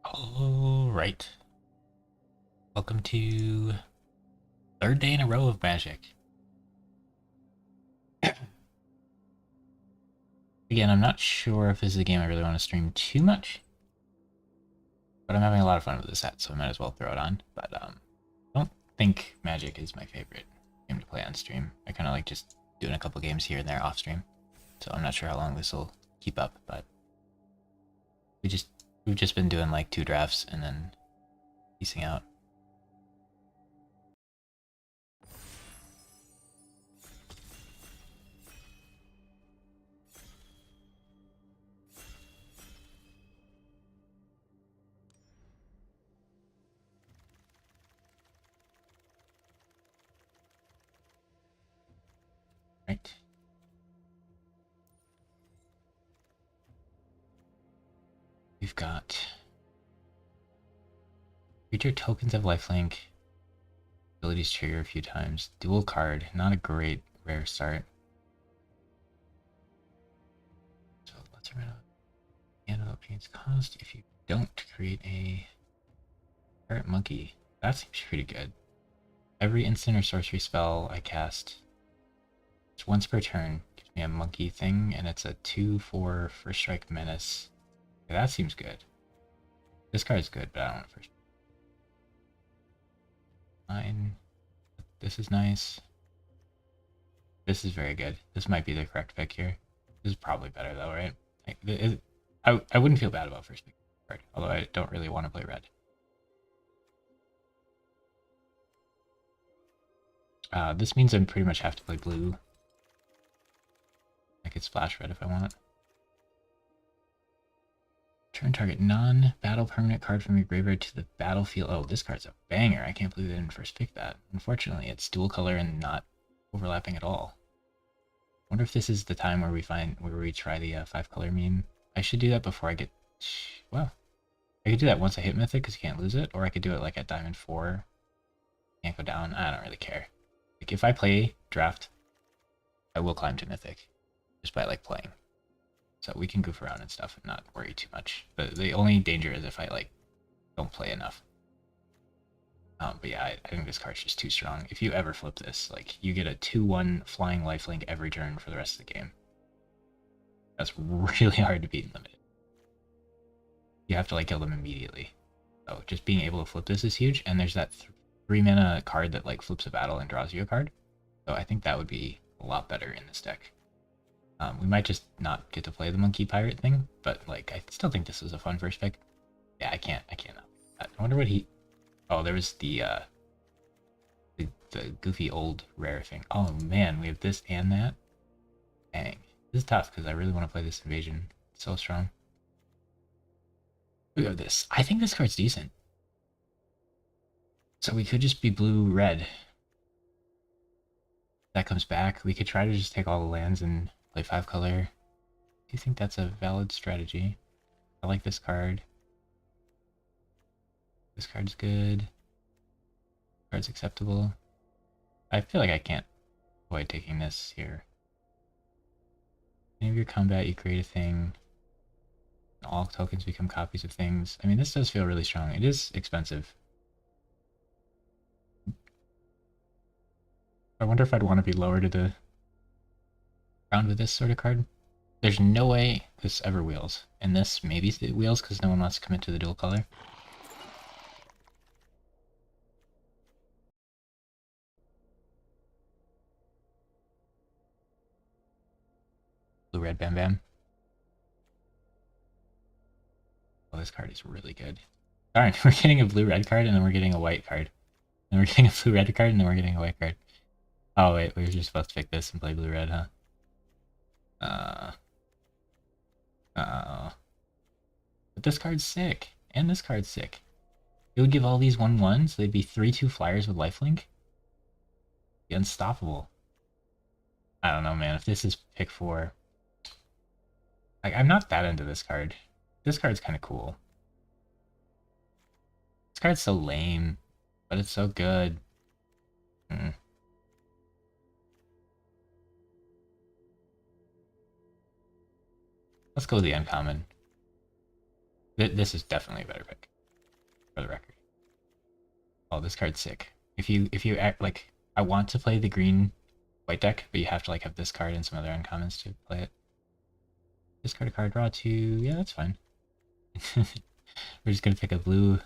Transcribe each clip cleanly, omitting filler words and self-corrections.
All right. Welcome to third day in a row of Magic. Again, I'm not sure if this is a game I really want to stream too much, but I'm having a lot of fun with this set, so I might as well throw it on. But I don't think Magic is my favorite game to play on stream. I kind of like just doing a couple games here and there off stream, so I'm not sure how long this will keep up. But we've just been doing like 2 drafts and then piecing out. Right. We've got creature tokens of lifelink. Abilities trigger a few times. Dual card, not a great rare start. So let's run out. Antidote paints cost if you don't create a parrot monkey. That seems pretty good. Every instant or sorcery spell I cast, it's once per turn, gives me a monkey thing, and it's a 2/4 first strike menace. Okay, that seems good. This card's good, but I don't want first. Fine. This is nice. This is very good. This might be the correct pick here. This is probably better though, right? I wouldn't feel bad about first pick card, although I don't really want to play red. This means I pretty much have to play blue. I could splash red if I want. Turn target non-battle permanent card from your graveyard to the battlefield. Oh, this card's a banger. I can't believe they didn't first pick that. Unfortunately, it's dual color and not overlapping at all. Wonder if this is the time where we try the 5-color meme. I should do that before I get... Well, I could do that once I hit Mythic because you can't lose it, or I could do it like at Diamond 4. Can't go down. I don't really care. Like, if I play draft, I will climb to Mythic just by like playing. So we can goof around and stuff and not worry too much. But the only danger is if I like don't play enough. But yeah, I think this card's just too strong. If you ever flip this, like you get a 2/1 flying lifelink every turn for the rest of the game. That's really hard to beat in limited. You have to like kill them immediately. So just being able to flip this is huge. And there's that 3-mana card that like flips a battle and draws you a card. So I think that would be a lot better in this deck. We might just not get to play the monkey pirate thing, but like I still think this is a fun first pick. Yeah, I can't. I wonder what he. Oh, there was the goofy old rare thing. Oh man, we have this and that. Dang, this is tough because I really want to play this invasion. It's so strong. We have this. I think this card's decent. So we could just be blue-red. That comes back. We could try to just take all the lands and play 5-color. Do you think that's a valid strategy? I like this card. This card's good. This card's acceptable. I feel like I can't avoid taking this here. Any of your combat, you create a thing. All tokens become copies of things. I mean, this does feel really strong. It is expensive. I wonder if I'd want to be lower to the ground with this sort of card. There's no way this ever wheels. And this maybe it wheels because no one wants to commit to the dual color. Blue-red Bam Bam. Oh, this card is really good. Darn, we're getting a blue-red card and then we're getting a white card. Then we're getting a blue-red card and then we're getting a white card. Oh wait, we were just supposed to pick this and play blue-red, huh? Uh-oh. But this card's sick. And this card's sick. It would give all these 1/1s, so they'd be 3/2 flyers with lifelink. Be unstoppable. I don't know, man. If this is pick 4... Like, I'm not that into this card. This card's kind of cool. This card's so lame, but it's so good. Let's go with the uncommon. This is definitely a better pick. for the record. Oh, this card's sick. If you act like I want to play the green white deck, but you have to like have this card and some other uncommons to play it. Discard a card, draw 2. Yeah, that's fine. We're just gonna pick a blue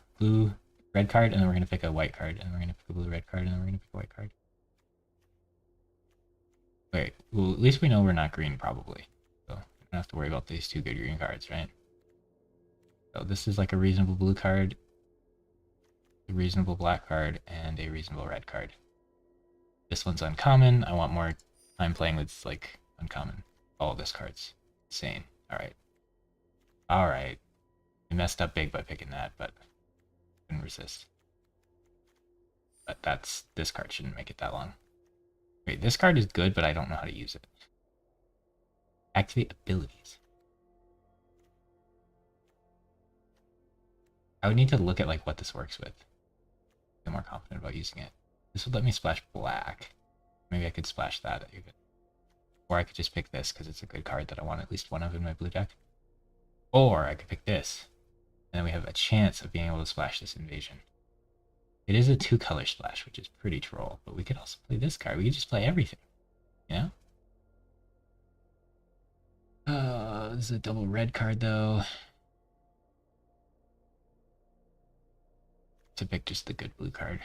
red card, and then we're gonna pick a white card, and we're gonna pick a blue red card, and then we're gonna pick a white card. Wait, well, at least we know we're not green, probably. So we don't have to worry about these 2 good green cards, right? So this is like a reasonable blue card, a reasonable black card, and a reasonable red card. This one's uncommon. I want more time playing with like uncommon. All of this card's insane. Alright. Alright. We messed up big by picking that, but couldn't resist. But this card shouldn't make it that long. Wait, this card is good, but I don't know how to use it. Activate abilities. I would need to look at like what this works with. Feel more confident about using it. This would let me splash black. Maybe I could splash that even. Or I could just pick this because it's a good card that I want at least one of in my blue deck. Or I could pick this. And then we have a chance of being able to splash this invasion. It is a 2-color splash, which is pretty troll. But we could also play this card. We could just play everything. You know? This is a double red card though. To pick just the good blue card.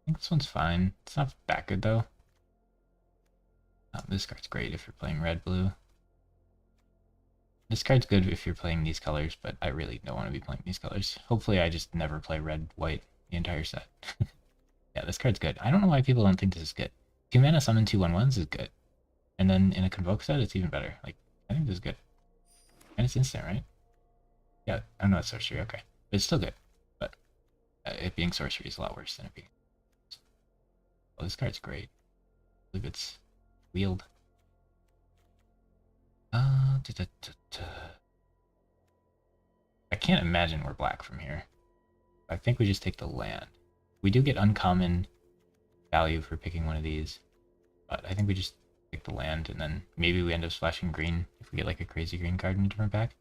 I think this one's fine. It's not that good though. This card's great if you're playing red-blue. This card's good if you're playing these colors, but I really don't want to be playing these colors. Hopefully I just never play red-white the entire set. Yeah, this card's good. I don't know why people don't think this is good. 2 mana summon 2 1/1s is good. And then in a Convoke set, it's even better. Like, I think this is good. And it's instant, right? Yeah, I know it's sorcery, okay. But it's still good. But it being sorcery is a lot worse than it being... Oh, this card's great. I believe it's wheeled. I can't imagine we're black from here. I think we just take the land. We do get uncommon value for picking one of these, but I think we just pick the land, and then maybe we end up splashing green if we get like a crazy green card in a different pack.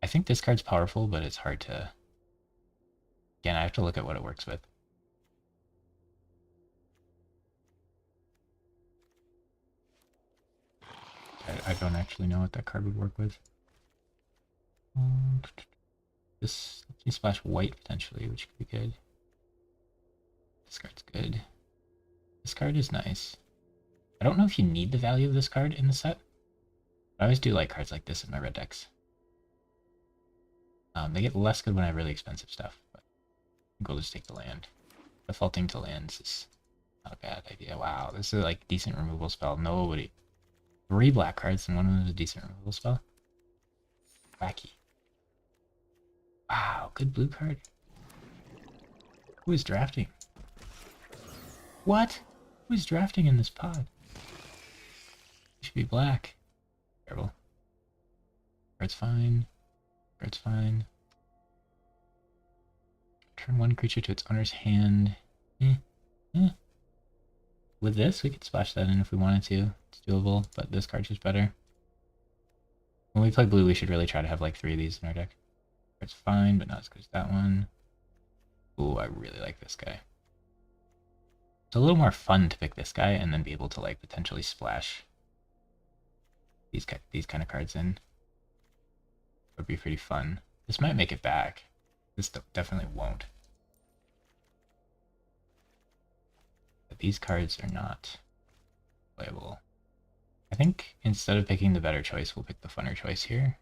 I think this card's powerful, but it's hard to... Again, I have to look at what it works with. I don't actually know what that card would work with. This lets me splash white potentially, which could be good. This card's good. This card is nice. I don't know if you need the value of this card in the set. But I always do like cards like this in my red decks. They get less good when I have really expensive stuff, but I think we'll just take the land. Defaulting to lands is not a bad idea. Wow, this is like decent removal spell. Nobody. 3 black cards and one of them is a decent removal spell. Wacky. Wow, good blue card. Who is drafting? What? Who is drafting in this pod? It should be black. Terrible. Card's fine. Card's fine. Turn 1 creature to its owner's hand. With this, we could splash that in if we wanted to. It's doable, but this card's just better. When we play blue, we should really try to have like 3 of these in our deck. It's fine, but not as good as that one. Ooh, I really like this guy. It's a little more fun to pick this guy and then be able to like potentially splash these kind of cards in. Would be pretty fun. This might make it back. This definitely won't. But these cards are not playable. I think instead of picking the better choice, we'll pick the funner choice here.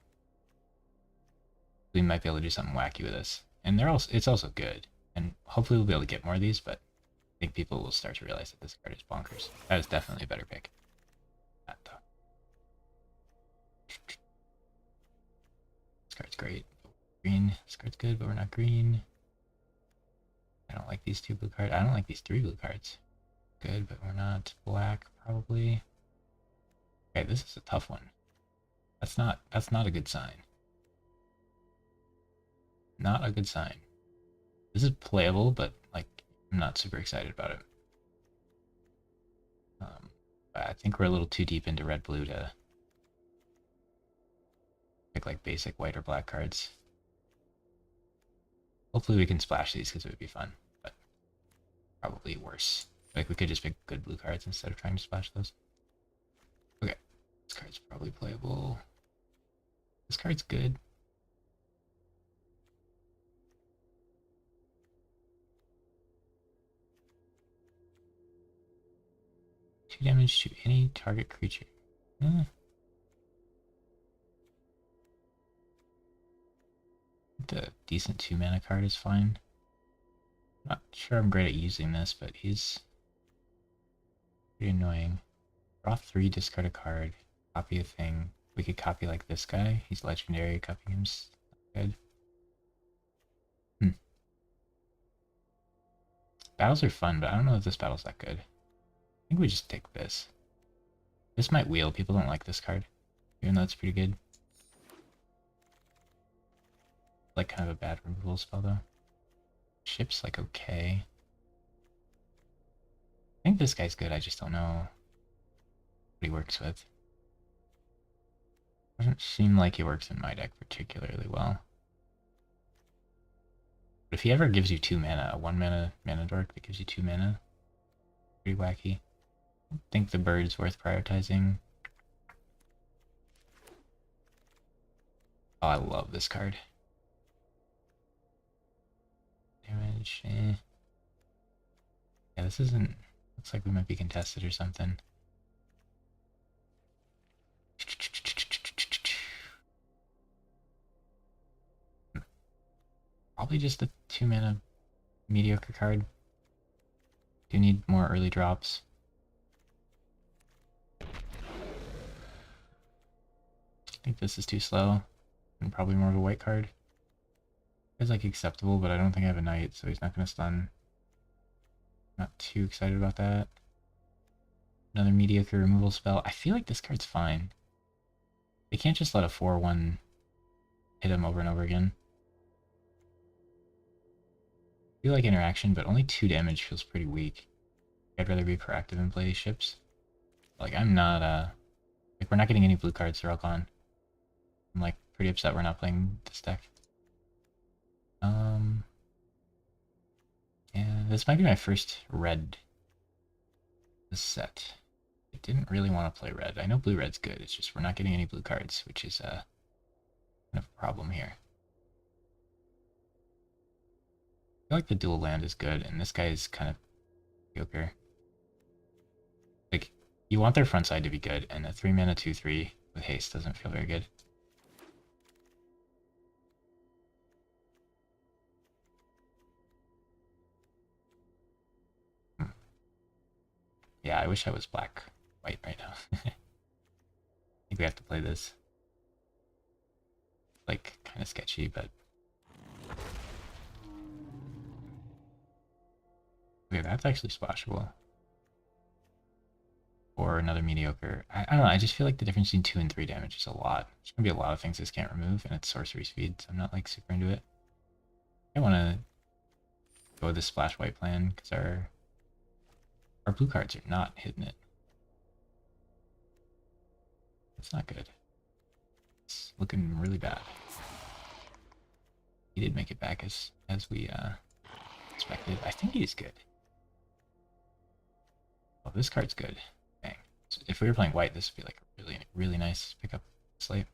We might be able to do something wacky with this. And it's also good. And hopefully we'll be able to get more of these, but I think people will start to realize that this card is bonkers. That is definitely a better pick. That though. This card's great. Green. This card's good, but we're not green. I don't like these 2 blue cards. I don't like these 3 blue cards. Good, but we're not black, probably. Okay, this is a tough one. That's not a good sign. Not a good sign. This is playable, but like I'm not super excited about it. I think we're a little too deep into red-blue to Pick like basic white or black cards. Hopefully we can splash these because it would be fun, but probably worse. Like we could just pick good blue cards instead of trying to splash those. Okay, this card's probably playable. This card's good. 2 damage to any target creature. The decent 2 mana card is fine. Not sure I'm great at using this, but he's pretty annoying. Draw 3, discard a card, copy a thing. We could copy like this guy. He's legendary, copying him's good. Battles are fun, but I don't know if this battle's that good. I think we just take this. This might wheel. People don't like this card, even though it's pretty good. Like kind of a bad removal spell though. Ship's like okay. I think this guy's good, I just don't know what he works with. Doesn't seem like he works in my deck particularly well. But if he ever gives you 2 mana, a 1 mana mana dork that gives you 2 mana, pretty wacky. I don't think the bird's worth prioritizing. Oh, I love this card. Damage, Yeah, this isn't... Looks like we might be contested or something. Probably just a 2 mana mediocre card. Do need more early drops. I think this is too slow. And probably more of a white card. It's like acceptable, but I don't think I have a knight, so he's not going to stun. Not too excited about that. Another mediocre removal spell. I feel like this card's fine. They can't just let a 4/1 hit him over and over again. I feel like interaction, but only 2 damage feels pretty weak. I'd rather be proactive and play ships. Like, I'm not, like, we're not getting any blue cards, they're all gone. I'm, like, pretty upset we're not playing this deck. Yeah, this might be my first red this set. I didn't really want to play red. I know blue-red's good, it's just we're not getting any blue cards, which is, kind of a problem here. I feel like the dual land is good, and this guy is kind of mediocre. Like, you want their front side to be good, and a 3 mana 2/3 with haste doesn't feel very good. Yeah, I wish I was black-white right now. I think we have to play this. Like, kind of sketchy, but... Okay, that's actually splashable. Or another mediocre. I don't know, I just feel like the difference between 2 and 3 damage is a lot. There's gonna be a lot of things this can't remove, and it's sorcery speed, so I'm not like super into it. I wanna go with this splash white plan, because our blue cards are not hitting it. It's not good. It's looking really bad. He did make it back as we expected. I think he's good. Oh, this card's good. Dang. So if we were playing white, this would be like a really nice pickup slate.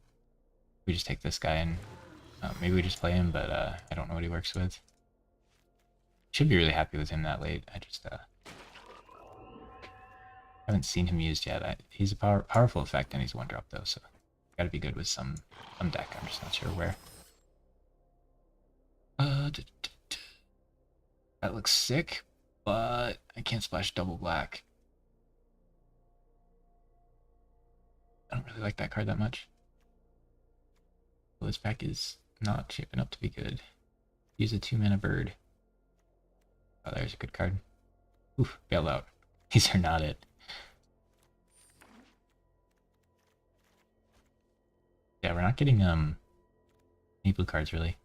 We just take this guy and maybe we just play him, but I don't know what he works with. Should be really happy with him that late. I just haven't seen him used yet. He's a powerful effect, and he's 1-drop though, so gotta be good with some deck. I'm just not sure where. That looks sick, but I can't splash double black. I don't really like that card that much. Well, this pack is not shaping up to be good. Use a 2 mana bird. Oh, there's a good card. Oof, bailed out. These are not it. Yeah, we're not getting any blue cards really.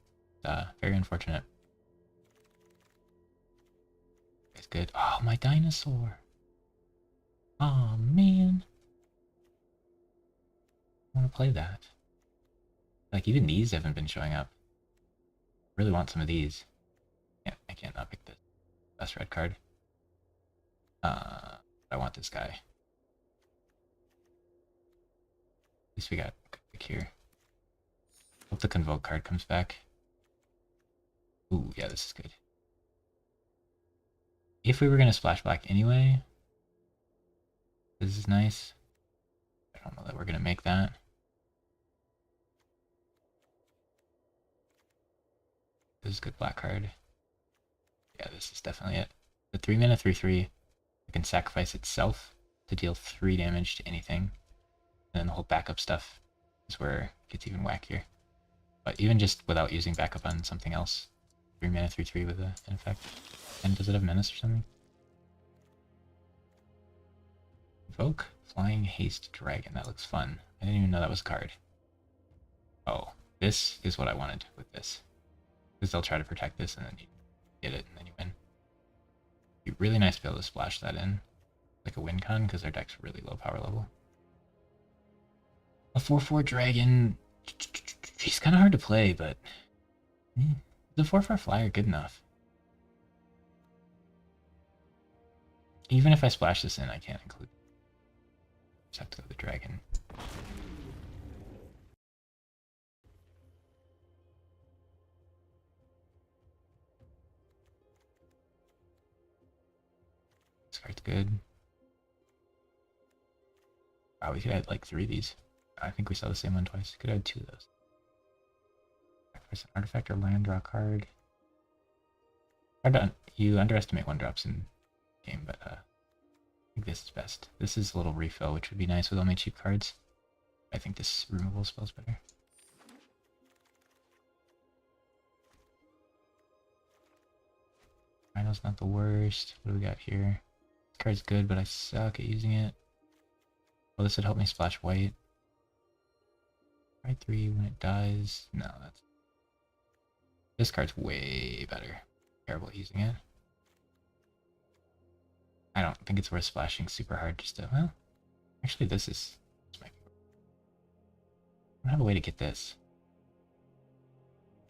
Very unfortunate. It's good. Oh, my dinosaur. Oh man. I want to play that. Like, even these haven't been showing up. I really want some of these. Yeah, I can't not pick this. Best red card. I want this guy. At least we got Mythic here. Hope the Convoke card comes back. Ooh, yeah, this is good. If we were going to splash black anyway, this is nice. I don't know that we're going to make that. This is a good black card. Yeah, this is definitely it. The 3 mana 3/3, it can sacrifice itself to deal 3 damage to anything. And then the whole backup stuff is where it gets even wackier. But even just without using backup on something else, 3 mana 3/3 with an effect. And does it have menace or something? Evoke Flying Haste Dragon. That looks fun. I didn't even know that was a card. Oh, this is what I wanted with this. Because they'll try to protect this and then you get it and then you win. It'd be really nice to be able to splash that in. Like a win con, because their deck's really low power level. A 4/4 dragon. He's kind of hard to play, but the 4/4 flyer good enough. Even if I splash this in, I can't include. Just have to go with the dragon. This card's good. Wow, we could add like 3 of these. I think we saw the same one twice. Could add 2 of those. Sacrifice an artifact or land, draw a card. You underestimate 1-drops in game, but I think this is best. This is a little refill, which would be nice with all my cheap cards. I think this removal spell's better. Rhino's not the worst. What do we got here? This card's good, but I suck at using it. Well, this would help me splash white. Right 3 when it dies. No, that's... This card's way better. Terrible at using it. I don't think it's worth splashing super hard just to... Well, actually this might be... I don't have a way to get this.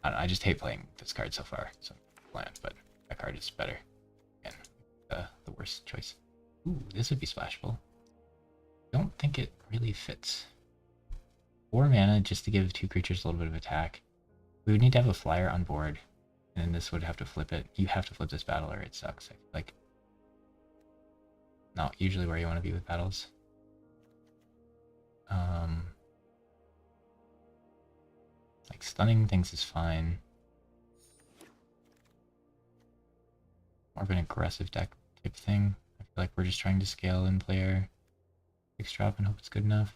I don't know, I just hate playing this card so far. So bland, but that card is better. Again, the worst choice. Ooh, this would be splashable. Don't think it really fits. 4 mana just to give 2 creatures a little bit of attack. We would need to have a flyer on board, and then this would have to flip it. You have to flip this battle or it sucks. Like, not usually where you want to be with battles. Like stunning things is fine. More of an aggressive deck type thing. I feel like we're just trying to scale in player 6-drop and hope it's good enough.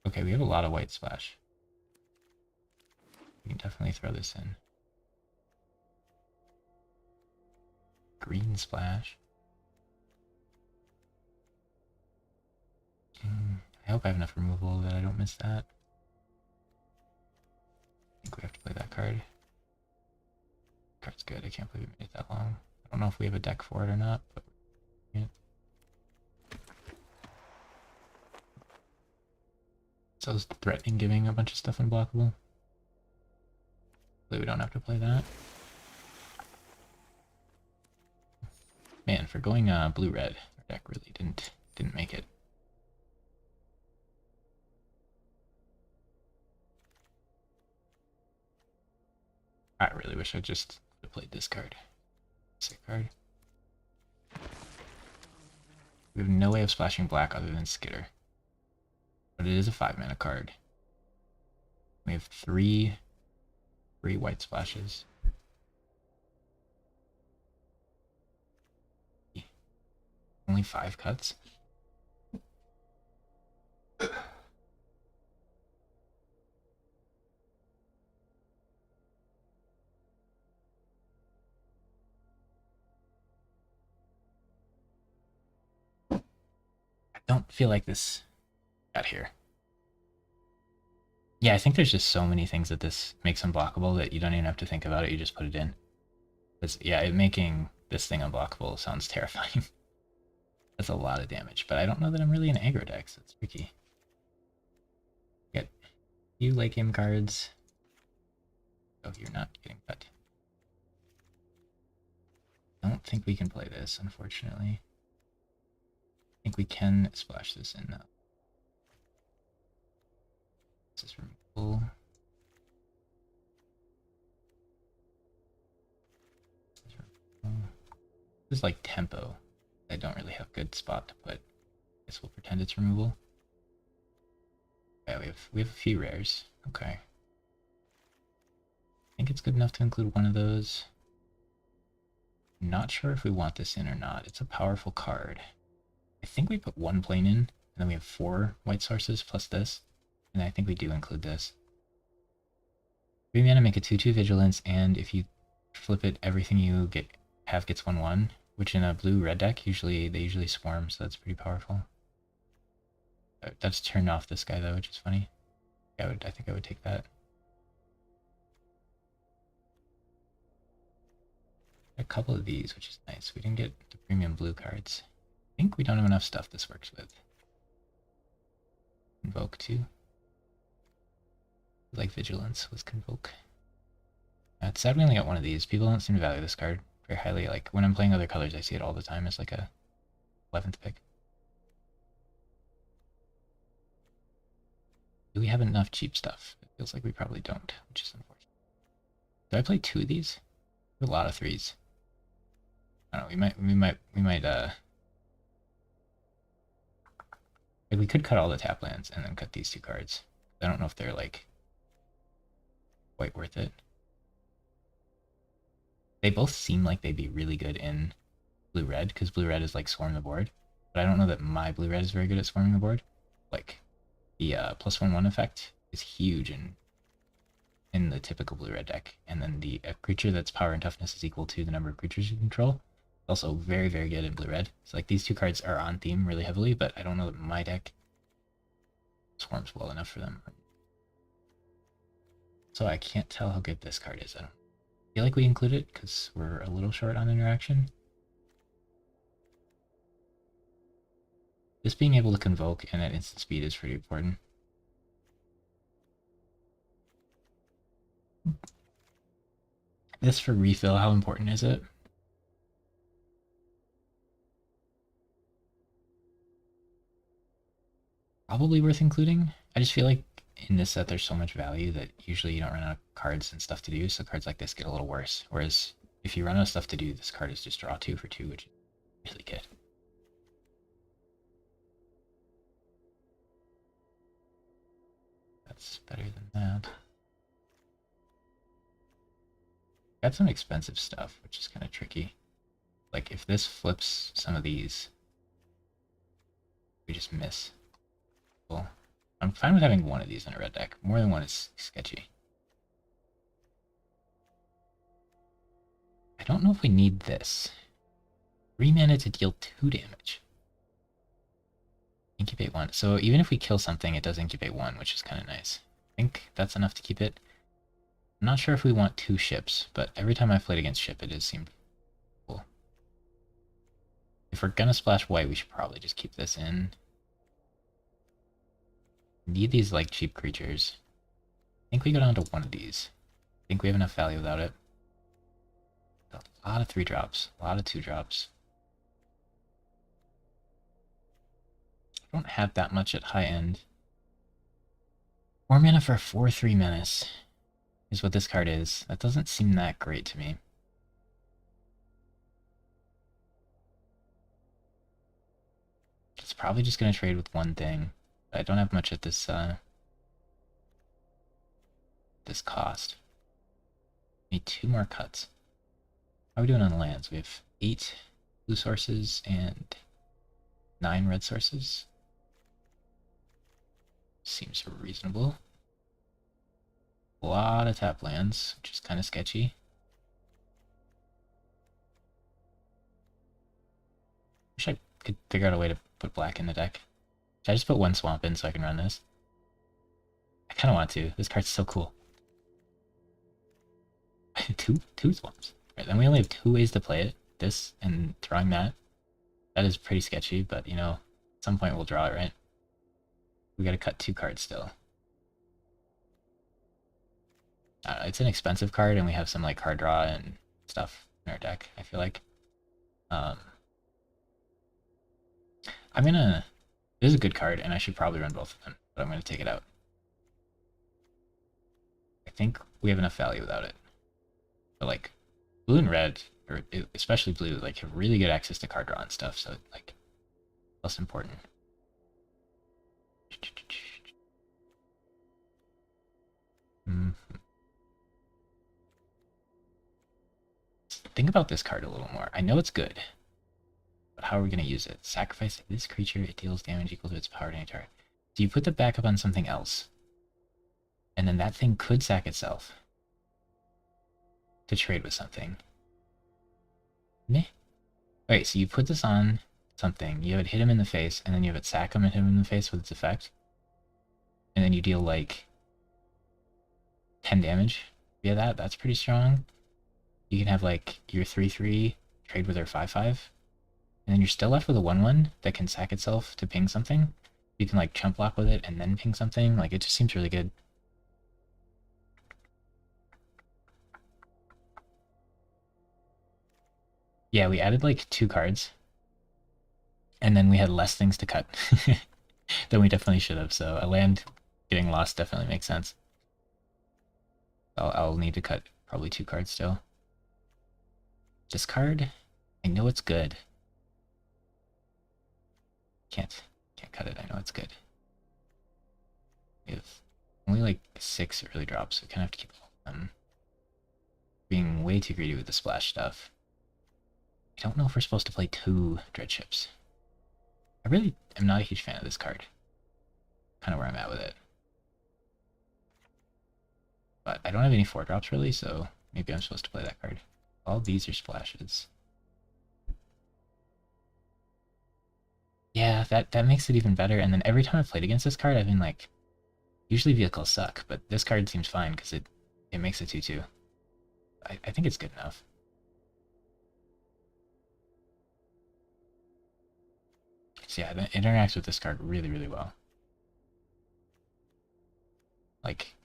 Okay, we have a lot of white splash. We can definitely throw this in. Green splash. I hope I have enough removal that I don't miss that. I think we have to play that card. Card's good. I can't believe we made it that long. I don't know if we have a deck for it or not, but yeah. So it's threatening giving a bunch of stuff unblockable. Hopefully we don't have to play that. Man, for going blue-red, our deck really didn't make it. I really wish I just would have played this card. Sick card. We have no way of splashing black other than Skitter. But it is a 5-mana card. We have 3 white splashes. Only 5 cuts? I don't feel like this got here. Yeah, I think there's just so many things that this makes unblockable that you don't even have to think about it, you just put it in. Because, yeah, making this thing unblockable sounds terrifying. That's a lot of damage, but I don't know that I'm really an aggro deck, so it's tricky. You late game cards. Oh, you're not getting cut. I don't think we can play this, unfortunately. I think we can splash this in now. This is removable. This is like tempo. I don't really have a good spot to put. I guess we'll pretend it's removable. Yeah, we have a few rares. Okay. I think it's good enough to include one of those. I'm not sure if we want this in or not. It's a powerful card. I think we put one plane in, and then we have 4 white sources plus this. And I think we do include this. 3 mana, make a 2/2 vigilance, and if you flip it, everything you have gets 1/1, which in a blue-red deck, they usually swarm, so that's pretty powerful. That's turned off this guy though, which is funny. I think I would take that. A couple of these, which is nice. We didn't get the premium blue cards. I think we don't have enough stuff this works with. Convoke too. Like Vigilance with Convoke. It's sad we only got one of these. People don't seem to value this card very highly. Like when I'm playing other colors, I see it all the time as like a 11th pick. Do we have enough cheap stuff? It feels like we probably don't, which is unfortunate. Did I play 2 of these? A lot of 3s. I don't know, we might like we could cut all the tap lands and then cut these 2 cards. I don't know if they're like quite worth it. They both seem like they'd be really good in blue-red, because blue-red is like swarm the board. But I don't know that my blue-red is very good at swarming the board. Like, the +1/1 effect is huge in the typical blue-red deck. And then the creature that's power and toughness is equal to the number of creatures you control. Also very, very good in blue-red. So like these 2 cards are on theme really heavily, but I don't know that my deck swarms well enough for them. So I can't tell how good this card is. I don't feel like we include it because we're a little short on interaction. Just being able to convoke and at instant speed is pretty important. This for refill, how important is it? Probably worth including. I just feel like in this set there's so much value that usually you don't run out of cards and stuff to do, so cards like this get a little worse. Whereas if you run out of stuff to do, this card is just draw 2 for 2, which is really good. That's better than that. Got some expensive stuff, which is kind of tricky. Like if this flips some of these, we just miss. Cool. I'm fine with having one of these in a red deck. More than one is sketchy. I don't know if we need this. 3 mana to deal 2 damage. Incubate 1. So even if we kill something, it does incubate 1, which is kind of nice. I think that's enough to keep it. I'm not sure if we want 2 ships, but every time I've played against ship, it has seemed cool. If we're gonna splash white, we should probably just keep this in. Need these like cheap creatures. I think we go down to 1 of these. I think we have enough value without it. A lot of 3 drops, a lot of 2 drops. I don't have that much at high end. 4 mana for a 4/3 menace is what this card is. That doesn't seem that great to me. It's probably just going to trade with one thing. I don't have much at this this cost. Need 2 more cuts. How are we doing on the lands? We have 8 blue sources and 9 red sources. Seems reasonable. A lot of tap lands, which is kind of sketchy. Wish I could figure out a way to put black in the deck. Should I just put 1 swamp in so I can run this? I kind of want to. This card's so cool. two swamps. Right, then we only have 2 ways to play it. This and drawing that. That is pretty sketchy, but you know, at some point we'll draw it, right? We gotta cut 2 cards still. It's an expensive card, and we have some like card draw and stuff in our deck, I feel like. Um, I'm gonna... This is a good card, and I should probably run both of them, but I'm gonna take it out. I think we have enough value without it. But like, blue and red, or especially blue, like have really good access to card draw and stuff, so like, less important. Think about this card a little more. I know it's good, but how are we going to use it? Sacrifice this creature, it deals damage equal to its power to any target. So you put the backup on something else, and then that thing could sack itself to trade with something. Meh. Alright, so you put this on something, you have it hit him in the face, and then you have it sack him and hit him in the face with its effect. And then you deal like 10 damage via that. That's pretty strong. You can have like your 3/3 trade with their 5/5, and then you're still left with a 1/1 that can sack itself to ping something. You can like chump block with it and then ping something. Like, it just seems really good. Yeah, we added like 2 cards, and then we had less things to cut than we definitely should have. So a land getting lost definitely makes sense. I'll need to cut probably 2 cards still. This card, I know it's good. Can't cut it. I know it's good. We have only like 6 early drops, so we kind of have to keep all of them. Being way too greedy with the splash stuff. I don't know if we're supposed to play 2 dread ships. I really am not a huge fan of this card. Kind of where I'm at with it. But I don't have any 4 drops really, so maybe I'm supposed to play that card. All these are splashes. Yeah, that makes it even better. And then every time I've played against this card, I've been like, usually vehicles suck, but this card seems fine because it makes it 2/2. I think it's good enough. So yeah, it interacts with this card really, really well. Like,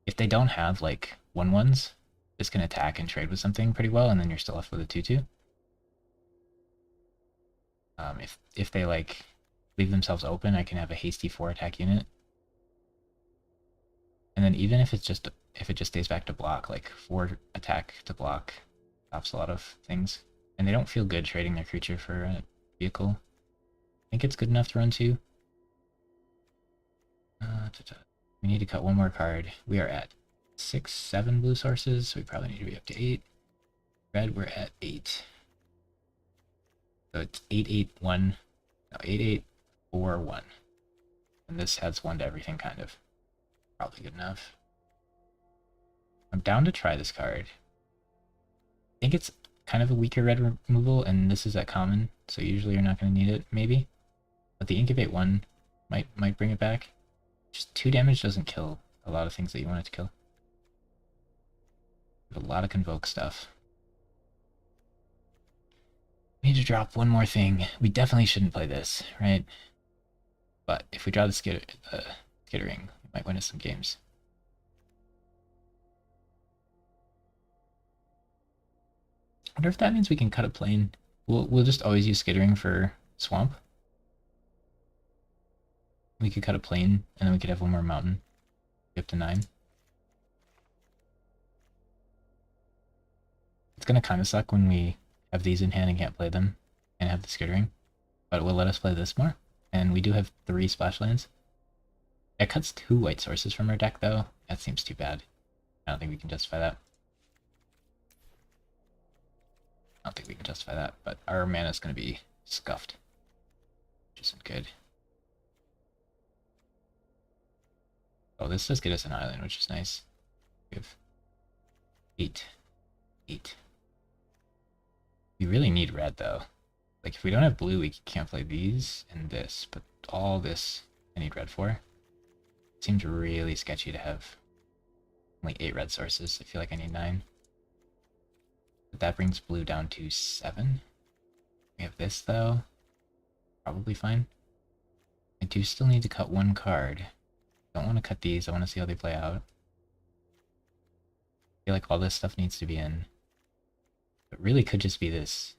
if they don't have like 1/1s, this can attack and trade with something pretty well, and then you're still left with a 2/2. If they like leave themselves open, I can have a hasty 4 attack unit. And then even if it just stays back to block, like 4 attack to block stops a lot of things. And they don't feel good trading their creature for a vehicle. I think it's good enough to run 2. We need to cut 1 more card. We are at 6, 7 blue sources, so we probably need to be up to 8. Red, we're at 8. So it's 8, 8, 1. No, 8, 8, 4, 1. And this adds 1 to everything, kind of. Probably good enough. I'm down to try this card. I think it's kind of a weaker red removal, and this is at common, so usually you're not going to need it, maybe. But the Incubate 1 might bring it back. Just 2 damage doesn't kill a lot of things that you want it to kill. A lot of Convoke stuff. We need to drop 1 more thing. We definitely shouldn't play this, right? But if we draw the Skittering, we might win us some games. I wonder if that means we can cut a plane. We'll just always use Skittering for Swamp. We could cut a plane, and then we could have 1 more mountain. Up to 9. It's gonna kind of suck when we have these in hand and can't play them, and have the Skittering, but it will let us play this more. And we do have 3 splash lands. It cuts 2 white sources from our deck, though. That seems too bad. I don't think we can justify that. But our mana is going to be scuffed, which isn't good. Oh, this does get us an island, which is nice. We have 8. 8. We really need red, though. Like, if we don't have blue, we can't play these and this, but all this I need red for. It seems really sketchy to have only 8 red sources. I feel like I need 9. But that brings blue down to 7. We have this, though. Probably fine. I do still need to cut 1 card. Don't want to cut these. I want to see how they play out. I feel like all this stuff needs to be in. It really could just be this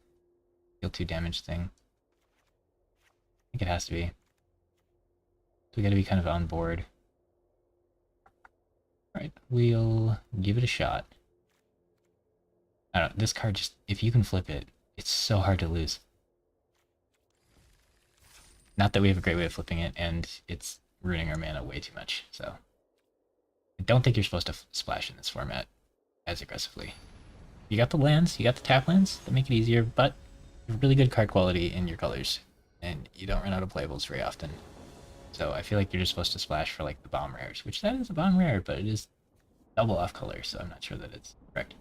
deal 2 damage thing. I think it has to be. So we gotta be kind of on board. Alright, we'll give it a shot. I don't know, this card just, if you can flip it, it's so hard to lose. Not that we have a great way of flipping it, and it's ruining our mana way too much, so. I don't think you're supposed to splash in this format as aggressively. You got the lands, you got the tap lands, that make it easier, but you have really good card quality in your colors, and you don't run out of playables very often. So I feel like you're just supposed to splash for like the bomb rares, which that is a bomb rare, but it is double off color, so I'm not sure that it's correct.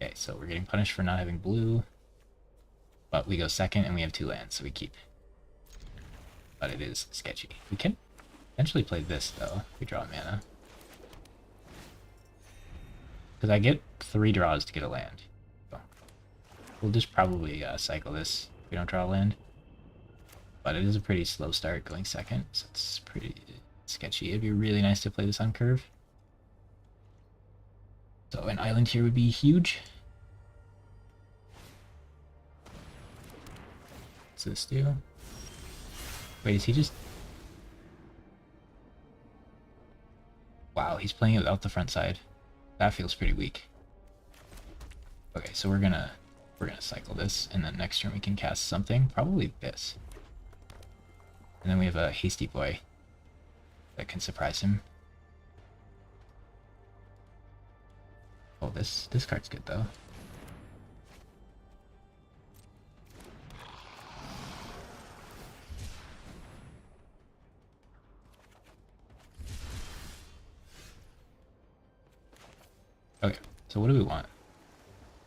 Okay, so we're getting punished for not having blue, but we go second and we have 2 lands, so we keep. But it is sketchy. We can potentially play this though, if we draw mana. Because I get 3 draws to get a land. So we'll just probably cycle this if we don't draw a land. But it is a pretty slow start going second, so it's pretty sketchy. It'd be really nice to play this on curve. So an island here would be huge. What's this do? Wait, is he just... Wow, he's playing it without the front side. That feels pretty weak. Okay, so we're gonna cycle this, and then next turn we can cast something, probably this. And then we have a Hasty Boy that can surprise him. Oh, this card's good though. Okay, so what do we want?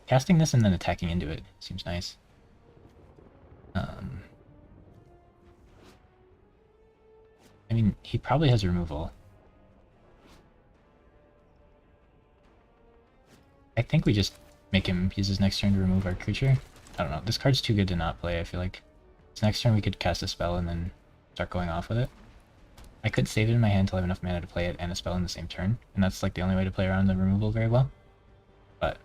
Casting this and then attacking into it seems nice. I mean, he probably has removal. I think we just make him use his next turn to remove our creature. I don't know, this card's too good to not play, I feel like. So next turn we could cast a spell and then start going off with it. I could save it in my hand until I have enough mana to play it and a spell in the same turn, and that's like the only way to play around the removal very well. But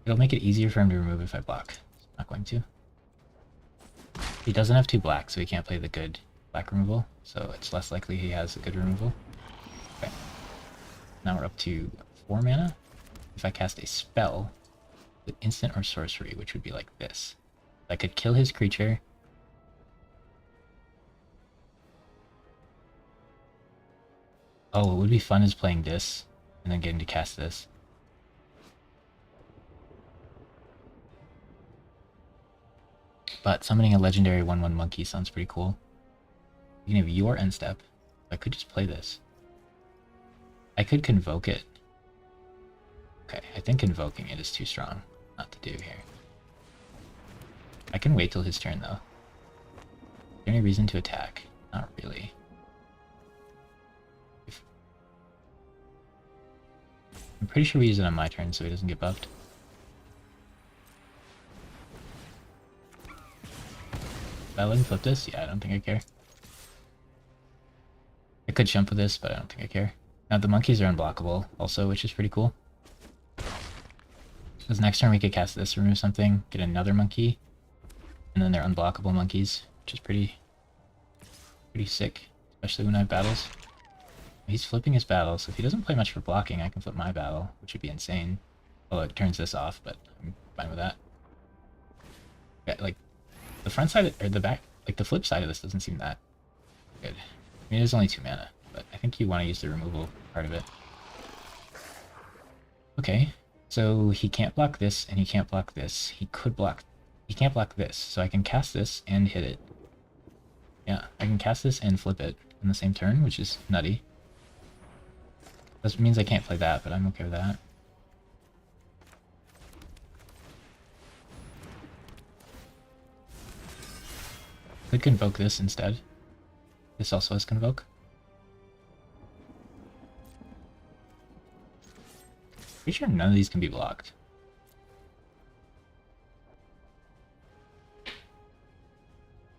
it'll make it easier for him to remove if I block. I'm not going to. He doesn't have 2 black, so he can't play the good black removal, so it's less likely he has a good removal. Okay. Now we're up to 4 mana. If I cast a spell with instant or sorcery, which would be like this, I could kill his creature. Oh, what would be fun is playing this and then getting to cast this. But summoning a legendary 1/1 monkey sounds pretty cool. You can have your end step. I could just play this. I could convoke it. Okay, I think invoking it is too strong not to do here. I can wait till his turn though. Is there any reason to attack? Not really. I'm pretty sure we use it on my turn so he doesn't get buffed. Did I let him flip this? Yeah, I don't think I care. I could jump with this, but I don't think I care. Now the monkeys are unblockable also, which is pretty cool. Because next turn we could cast this, remove something, get another monkey, and then they're unblockable monkeys, which is pretty sick, especially when I have battles. He's flipping his battle, so if he doesn't play much for blocking, I can flip my battle, which would be insane. Although it turns this off, but I'm fine with that. Yeah, like, the front side, or the back, like the flip side of this doesn't seem that good. I mean, it is only 2 mana, but I think you want to use the removal part of it. Okay, so he can't block this, and he can't block this. He can't block this, so I can cast this and hit it. Yeah, I can cast this and flip it in the same turn, which is nutty. That means I can't play that, but I'm okay with that. Could convoke this instead. This also has convoke. Pretty sure none of these can be blocked.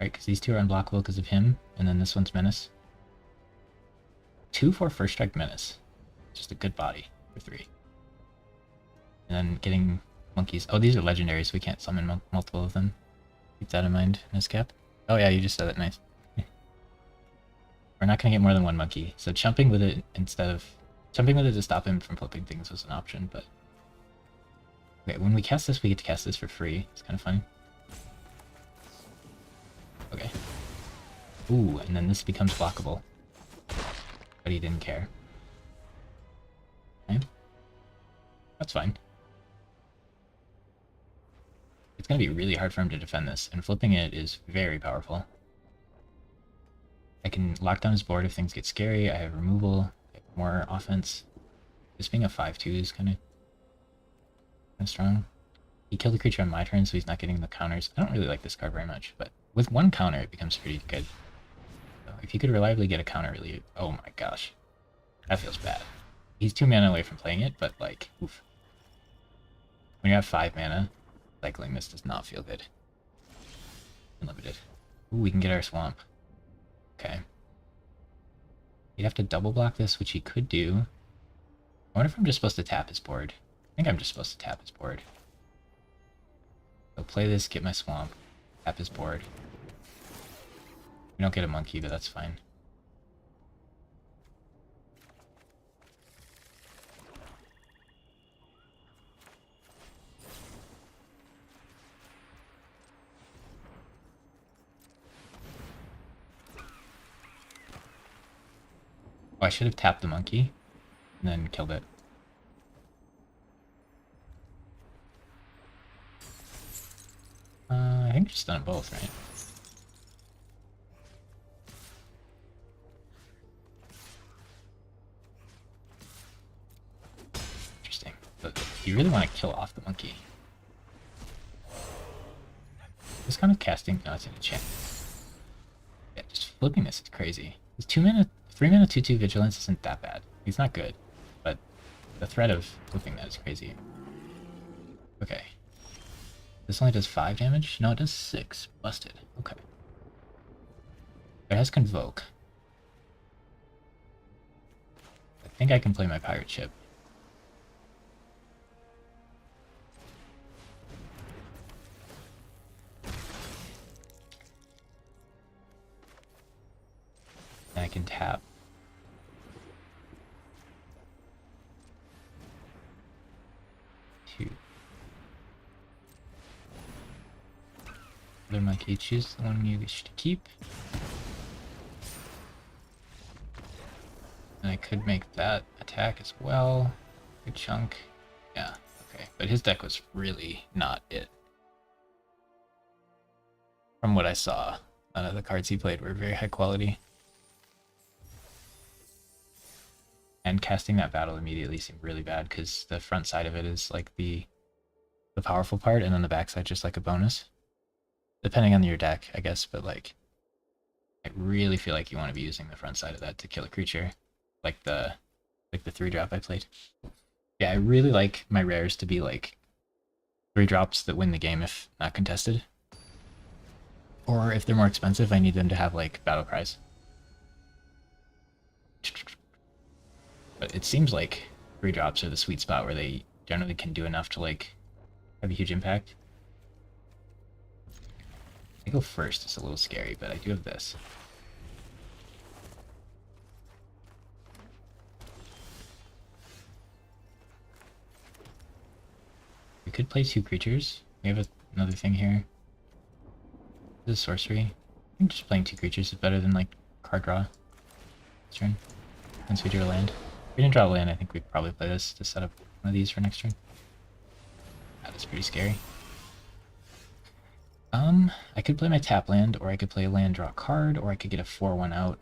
right? Because these two are unblockable because of him, and then this one's Menace. 2 for First Strike Menace. Just a good body for 3. And then getting monkeys. Oh, these are legendary, so we can't summon multiple of them. Keep that in mind, Nescap. Oh yeah, you just said that, nice. We're not going to get more than 1 monkey, so chumping with it instead of... Chumping with it to stop him from flipping things was an option, but... Okay, when we cast this, we get to cast this for free. It's kind of funny. Okay. Ooh, and then this becomes blockable. But he didn't care. Okay. That's fine. It's going to be really hard for him to defend this, and flipping it is very powerful. I can lock down his board if things get scary. I have removal, I have more offense. This being a 5-2 is kind of strong. He killed the creature on my turn, so he's not getting the counters. I don't really like this card very much, but with 1 counter, it becomes pretty good. So if you could reliably get a counter, really... Oh my gosh. That feels bad. He's 2 mana away from playing it, but like, oof. When you have 5 mana, cycling this does not feel good. Unlimited. Ooh, we can get our swamp. Okay. He'd have to double block this, which he could do. I wonder if I'm just supposed to tap his board. I think I'm just supposed to tap his board. So play this, get my swamp, tap his board. We don't get a monkey, but that's fine. Oh, I should have tapped the monkey and then killed it. I think just done it both, right? Interesting. But you really want to kill off the monkey. This kind of casting... No, it's an enchant. Yeah, just flipping this is crazy. This 3 mana 2/2 vigilance isn't that bad. He's not good, but the threat of flipping that is crazy. Okay. This only does 5 damage? No, it does 6. Busted. Okay. It has Convoke. I think I can play my pirate ship. And I can tap. Other monkey, choose the one you wish to keep. And I could make that attack as well. Good chunk. Yeah, okay. But his deck was really not it. From what I saw, none of the cards he played were very high quality. And casting that battle immediately seemed really bad because the front side of it is like the powerful part, and then the back side just like a bonus. Depending on your deck, I guess, but like, I really feel like you want to be using the front side of that to kill a creature, like the 3-drop I played. Yeah, I really like my rares to be like 3-drops that win the game if not contested. Or if they're more expensive, I need them to have like battle cries. But it seems like 3-drops are the sweet spot where they generally can do enough to like have a huge impact. I go first, it's a little scary, but I do have this. We could play 2 creatures. We have another thing here. This is sorcery. I think just playing 2 creatures is better than like card draw this turn. Once we drew a land. If we didn't draw a land, I think we'd probably play this to set up one of these for next turn. That is pretty scary. I could play my tap land, or I could play a land, draw a card, or I could get a 4/1 out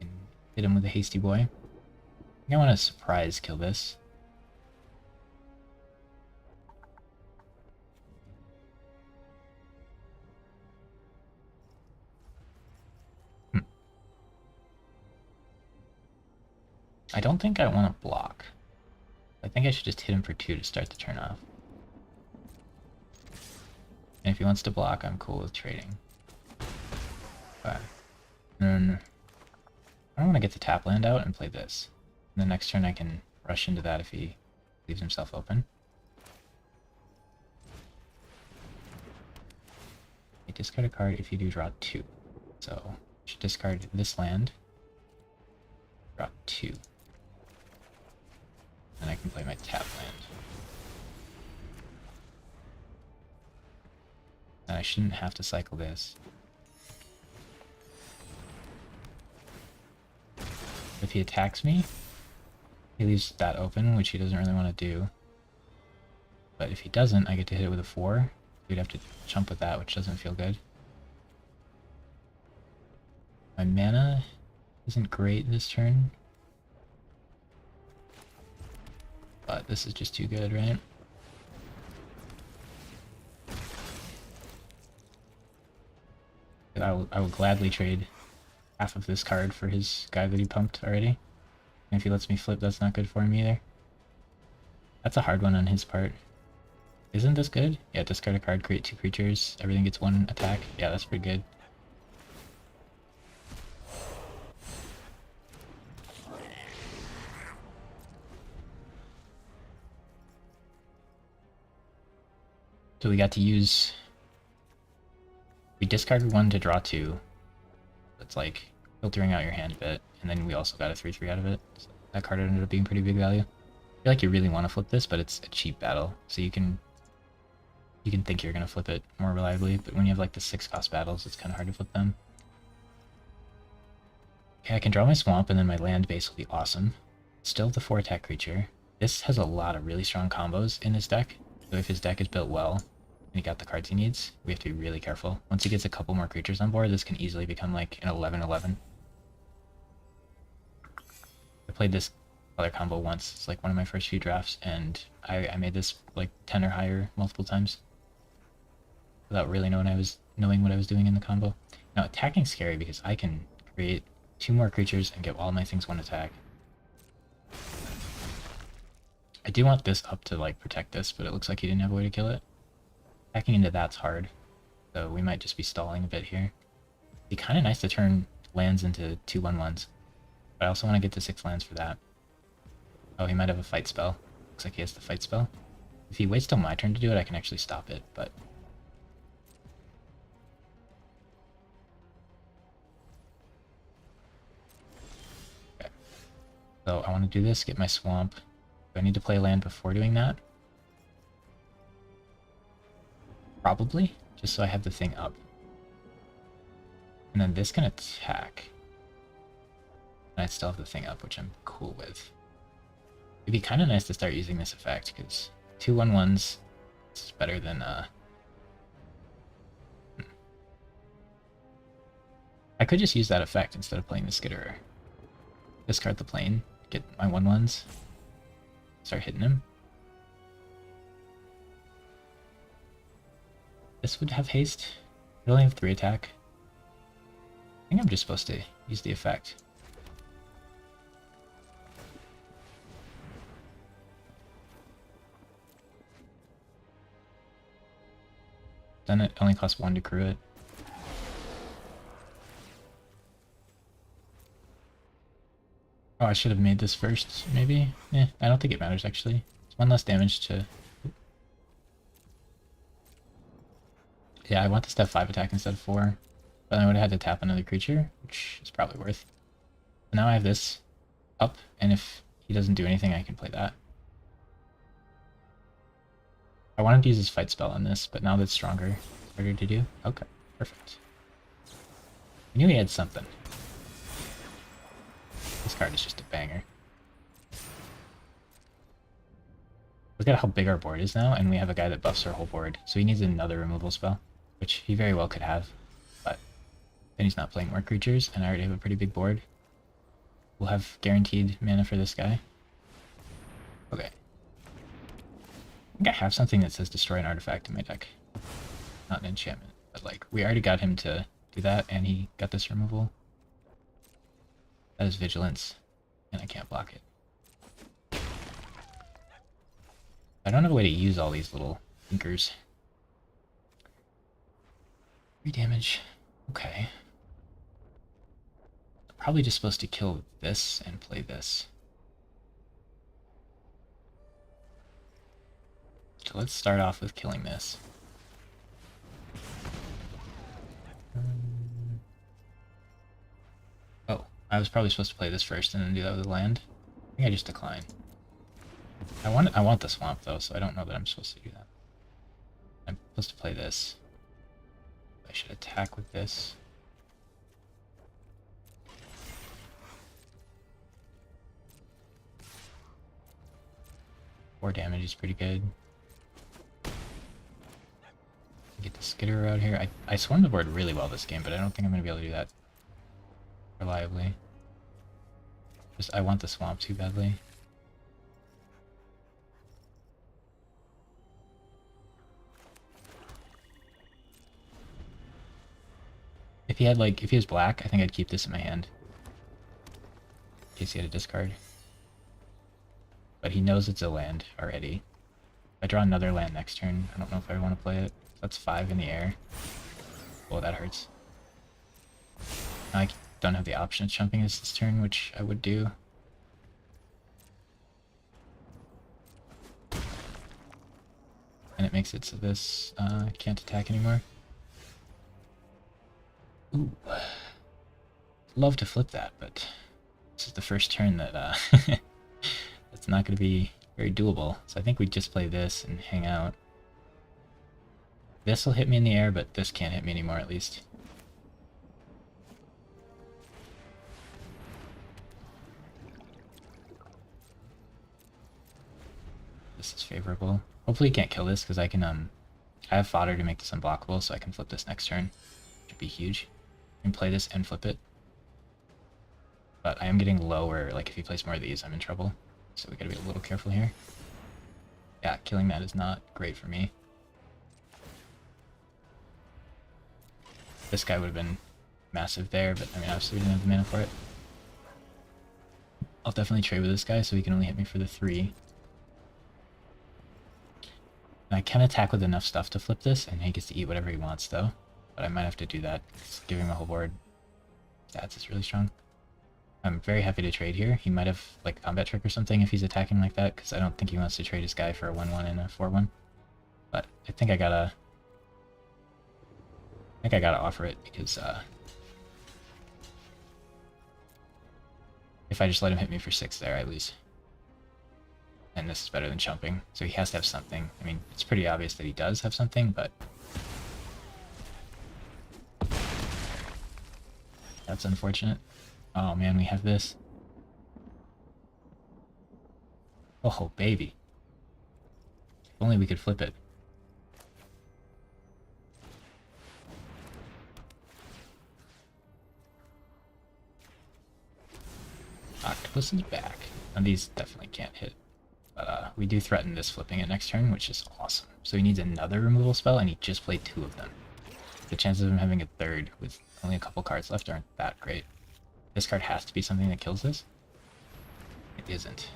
and hit him with a hasty boy. I think I want to surprise kill this. I don't think I want to block. I think I should just hit him for 2 to start the turn off. And if he wants to block, I'm cool with trading. Okay. And then I don't want to get the tap land out and play this. And the next turn I can rush into that if he leaves himself open. You discard a card if you do draw 2. So I should discard this land. Draw 2. Then I can play my tap land. And I shouldn't have to cycle this. If he attacks me, he leaves that open, which he doesn't really want to do. But if he doesn't, I get to hit it with a 4. We'd have to chump with that, which doesn't feel good. My mana isn't great this turn. But this is just too good, right? I will gladly trade half of this card for his guy that he pumped already. And if he lets me flip, that's not good for him either. That's a hard one on his part. Isn't this good? Yeah, discard a card, create 2 creatures, everything gets 1 attack. Yeah, that's pretty good. So we got to use... We discarded 1 to draw 2. That's like filtering out your hand a bit. And then we also got a 3/3 out of it. So that card ended up being pretty big value. I feel like you really want to flip this, but it's a cheap battle. So you can think you're going to flip it more reliably, but when you have like the 6-cost battles, it's kind of hard to flip them. Okay, I can draw my swamp, and then my land base will be awesome. Still the 4-attack creature. This has a lot of really strong combos in his deck, so if his deck is built well, and he got the cards he needs, we have to be really careful. Once he gets a couple more creatures on board, this can easily become like an 11/11. I played this other combo once. It's like one of my first few drafts, and I made this like 10 or higher multiple times without really knowing what I was doing in the combo. Now attacking's scary because I can create 2 more creatures and get all my things 1 attack. I do want this up to like protect this, but it looks like he didn't have a way to kill it. Attacking into that's hard, so we might just be stalling a bit here. It'd be kind of nice to turn lands into 2/1/1s, but I also want to get to 6 lands for that. Oh, he might have a fight spell. Looks like he has the fight spell. If he waits till my turn to do it, I can actually stop it, but... Okay. So I want to do this, get my swamp. Do I need to play land before doing that? Probably, just so I have the thing up. And then this can attack. And I still have the thing up, which I'm cool with. It'd be kind of nice to start using this effect, because 2/1/1s is better than, I could just use that effect instead of playing the Skitterer. Discard the plane, get my 1/1s, start hitting him. This would have haste. It only have 3 attack. I think I'm just supposed to use the effect. Then it only costs 1 to crew it. Oh, I should have made this first, maybe? I don't think it matters, actually. It's 1 less damage to... Yeah, I want this to have 5 attack instead of 4. But I would have had to tap another creature, which is probably worth. But now I have this up, and if he doesn't do anything, I can play that. I wanted to use his fight spell on this, but now that's stronger. Harder to do? Okay, perfect. I knew he had something. This card is just a banger. Look at how big our board is now, and we have a guy that buffs our whole board, so he needs another removal spell, which he very well could have, but then he's not playing more creatures, and I already have a pretty big board. We'll have guaranteed mana for this guy. Okay. I think I have something that says destroy an artifact in my deck. Not an enchantment, but like, we already got him to do that, and he got this removal. That is vigilance, and I can't block it. I don't have a way to use all these little thinkers. 3 damage. Okay. probably just supposed to kill this and play this. So let's start off with killing this. Oh, I was probably supposed to play this first and then do that with the land. I think I just decline. I want the swamp though, so I don't know that I'm supposed to do that. I'm supposed to play this. I should attack with this. 4 damage is pretty good. Get the skitter out here. I swarmed the board really well this game, but I don't think I'm going to be able to do that reliably. I want the swamp too badly. If he was black, I think I'd keep this in my hand. In case he had a discard. But he knows it's a land already. If I draw another land next turn, I don't know if I want to play it. That's 5 in the air. Oh, that hurts. Now I don't have the option of jumping this turn, which I would do. And it makes it so this can't attack anymore. Ooh. Love to flip that, but this is the first turn that that's not going to be very doable. So I think we just play this and hang out. This will hit me in the air, but this can't hit me anymore at least. This is favorable. Hopefully he can't kill this because I can I have fodder to make this unblockable, so I can flip this next turn. Should be huge. I can play this and flip it. But I am getting lower, like if he plays more of these, I'm in trouble. So we gotta be a little careful here. Yeah, killing that is not great for me. This guy would have been massive there, but I mean obviously we didn't have the mana for it. I'll definitely trade with this guy so he can only hit me for the 3. And I can attack with enough stuff to flip this, and he gets to eat whatever he wants though. But I might have to do that, because giving him a whole board stats is really strong. I'm very happy to trade here. He might have like combat trick or something if he's attacking like that, because I don't think he wants to trade his guy for a 1/1 and a 4/1. But I think I gotta offer it, because if I just let him hit me for 6 there, I lose. And this is better than chumping, so he has to have something. I mean, it's pretty obvious that he does have something, but that's unfortunate. Oh man, we have this. Oh, baby. If only we could flip it. Octopus is back. And these definitely can't hit. But we do threaten this flipping it next turn, which is awesome. So he needs another removal spell, and he just played 2 of them. The chances of him having a third with only a couple cards left aren't that great. This card has to be something that kills this. It isn't.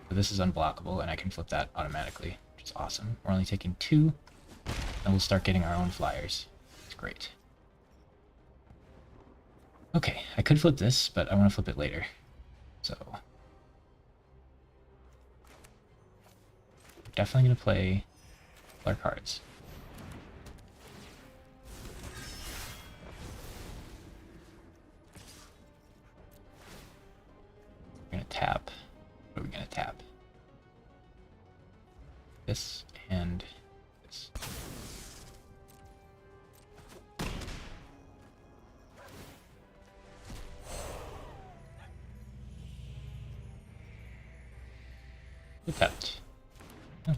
So this is unblockable, and I can flip that automatically, which is awesome. We're only taking 2, and we'll start getting our own flyers. It's great. Okay, I could flip this, but I want to flip it later. So we're definitely going to play our cards. We're going to tap. What are we going to tap? This and this. We tapped. Oh. I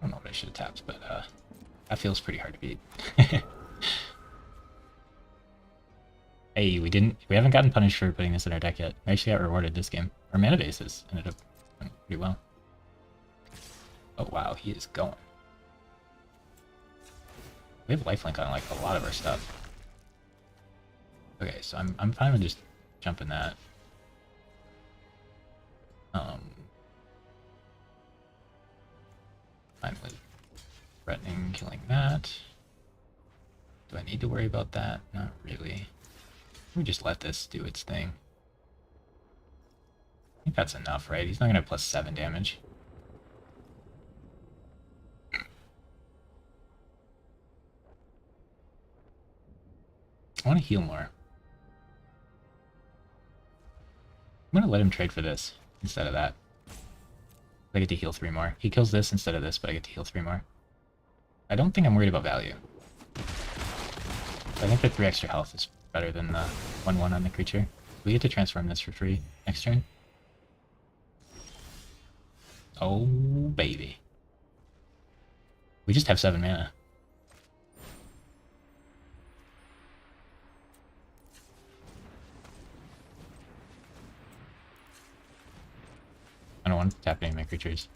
don't know what I should have tapped, but that feels pretty hard to beat. Hey, we haven't gotten punished for putting this in our deck yet. We actually got rewarded this game. Our mana bases ended up going pretty well. Oh wow, he is going. We have lifelink on like a lot of our stuff. Okay, so I'm fine with just jumping that. Fine with killing that. Do I need to worry about that? Not really. We just let this do its thing. I think that's enough, right? He's not gonna have +7 damage. I want to heal more. I'm gonna let him trade for this instead of that. I get to heal 3 more. He kills this instead of this, but I get to heal 3 more. I don't think I'm worried about value. I think the 3 extra health is better than the 1/1 on the creature. We get to transform this for free next turn. Oh, baby. We just have 7 mana. I don't want to tap any of my creatures.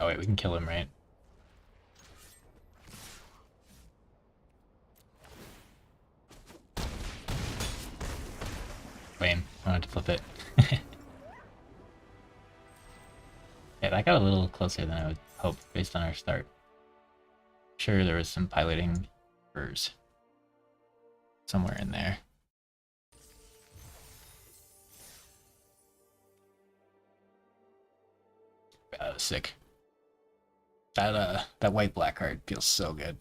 Oh wait, we can kill him, right? Lame. I wanted to flip it. Yeah, that got a little closer than I would hope based on our start. Sure, there was some piloting errors somewhere in there. That was sick. That white black card feels so good.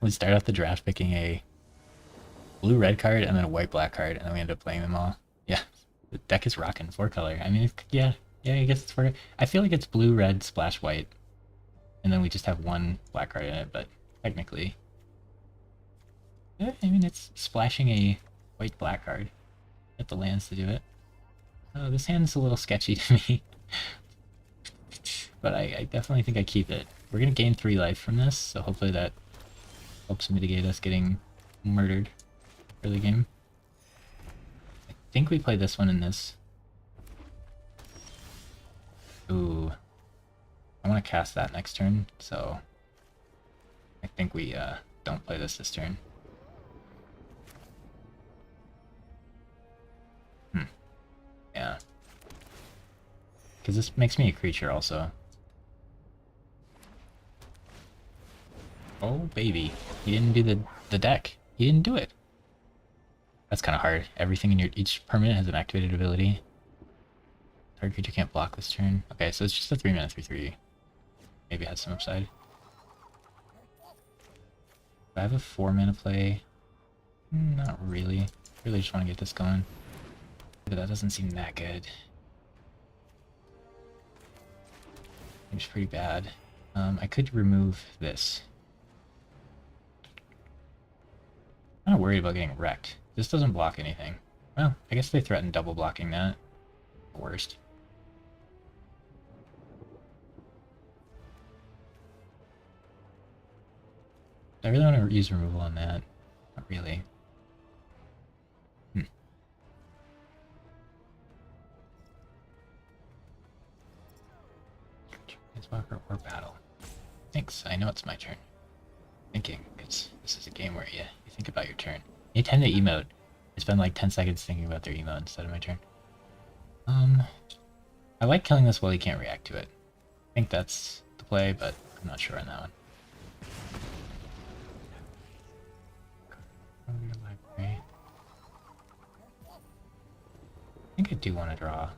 We start off the draft picking a blue red card and then a white black card, and then we end up playing them all. Yeah, the deck is rocking 4-color. I mean, yeah, I guess it's 4. I feel like it's blue, red, splash white, and then we just have 1 black card in it. But technically, yeah, I mean, it's splashing a white black card. Get the lands to do it. Oh, this hand's a little sketchy to me, but I definitely think I keep it. We're gonna gain 3 life from this, so hopefully that helps mitigate us getting murdered early game. I think we play this one in this. Ooh. I want to cast that next turn, so I think we don't play this turn. Yeah. Because this makes me a creature also. Oh, baby. He didn't do the deck. He didn't do it. That's kind of hard. Everything in each permanent has an activated ability. Target creature can't block this turn. Okay, so it's just a 3-mana 3/3. Maybe it has some upside. Do I have a 4-mana play? Not really. Really just want to get this going. But that doesn't seem that good. Seems pretty bad. I could remove this. I'm not worried about getting wrecked. This doesn't block anything. Well, I guess they threatened double blocking that. Worst. I really want to use removal on that. Not really. Walker or battle. Thanks, I know it's my turn. Thinking, because this is a game where you think about your turn. You tend to emote. I spend like 10 seconds thinking about their emote instead of my turn. I like killing this while he can't react to it. I think that's the play, but I'm not sure on that one. I think I do want to draw.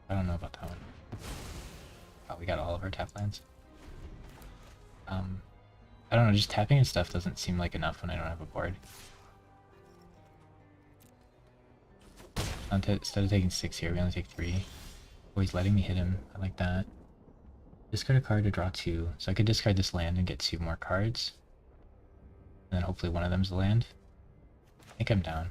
I don't know about that one. Oh, we got all of our tap lands. I don't know, just tapping and stuff doesn't seem like enough when I don't have a board. Instead of taking 6 here, we only take 3. Oh, he's letting me hit him. I like that. Discard a card to draw 2. So I could discard this land and get 2 more cards. And then hopefully one of them's a land. I think I'm down.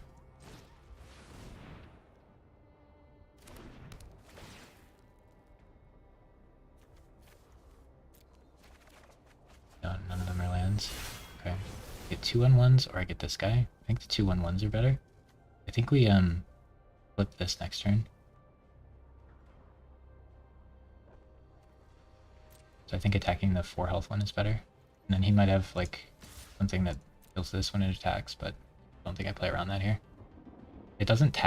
No, none of them are lands. Okay. Get 2/1s, or I get this guy. I think the 2/1s are better. I think we flip this next turn. So I think attacking the 4 health one is better. And then he might have like something that kills this when it attacks, but I don't think I play around that here. It doesn't tap.